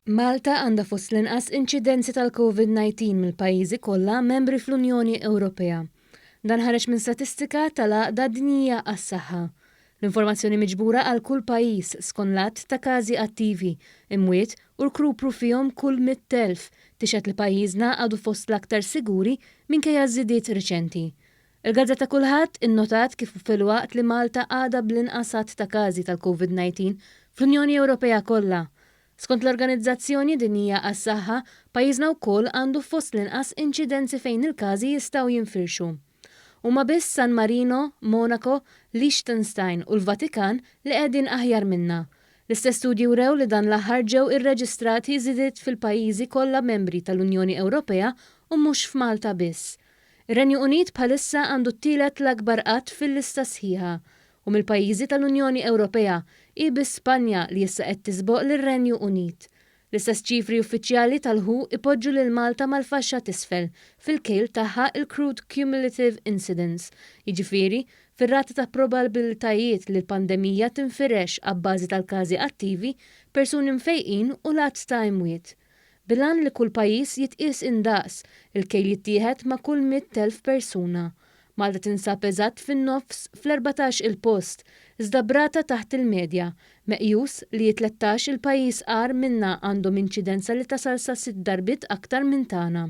Malta għandha fost l-inqas inċidenzi tal-COVID-19 mill-pajjiżi kollha membri fl-Unjoni Ewropea. Dan ħareġ minn statistika tal-Għaqda Dinjija għas-Saħħa. L-informazzjoni miġbura għal kull pajjiż skont l-att ta' każi attivi, imwiet u rkupru fihom kull 100,000 tixgħet li pajjiżna għadu fost l-aktar siguri minkejja żidiet riċenti. Il-Gazzetta Kulħadd innotat kif filwaqt li Malta għadha bl-inqasat ta' każi tal-COVID-19 fl-Unjoni Ewropea kollha. Skont l-Organizzazzjoni Dinjija għas-Saħħa, pajjiżna wkoll għandu fost l-inqas inċidenzi fejn il-każi jistgħu jinfirxu. Huma biss San Marino, Monaco, Liechtenstein u l-Vatikan li qegħdin aħjar minna. L-istess studji wrew li dan l-aħħar ġew irreġistrati żidiet fil-pajjiżi kollha membri tal-Unjoni Ewropea u mhux f'Malta biss. Ir-Renju Unit bħalissa għandu t-tielet l-akbar qatt fil-lista sħiħa u mill-pajjiżi tal-Unjoni Ewropea biss Spanja li issa qed tisboq lir-Renju Unit. L-istess ċifri uffiċjali tal-WHO ipoġġu lil Malta mal-faxxa t'isfel fil-kejl tagħha il-Crude Cumulative Incidence, jiġifieri fir-rata ta' probabilitajiet li l-pandemija tinfirex abbażi tal-każi attivi, persuni mfejqin u lat ta' imwiet. Bilan li kull pajjiż jitqies indaqs il-kejl jittieħed ma' kull 100,000 persuna. Malta tinsab eżatt fin-nofs fl-14 il-post, iżda brata taħt il-medja, meqjus li 13 il-pajjiż qar minna għandhom inċidenza li tasal sa 6 darbit aktar minn tagħna.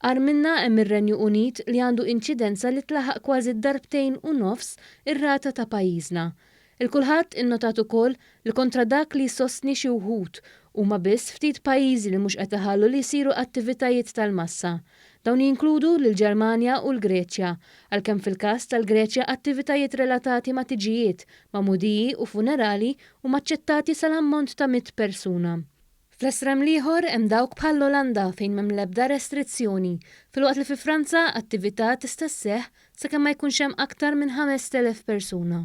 Qar minna hemm ir-Renju Unit li għandu inċidenza li tlaħaq kważi darbtejn u nofs ir-rata ta' pajjiżna. Il-kulħadd innotat ukoll li kontra dak li jsostni xi wħud huma biss ftit pajjiżi li mhux qed iħallu li jsiru attivitajiet tal-massa. Dawn jinkludu l-Ġermanja u l-Greċja, għalkemm fil-każ tal-Greċja attivitajiet relatati ma' tiġijiet, ma'mudiji u funerali huma aċċettati sal-ammont ta' 100 persuna. Fl-estrem liħor hemm dawk bħall-Olanda fejn m'hemm l-ebda restrizzjoni, filwaqt li fi Franza attività tista' sseħħ sakemm ma jkunx hemm aktar minn 5,000 persuna.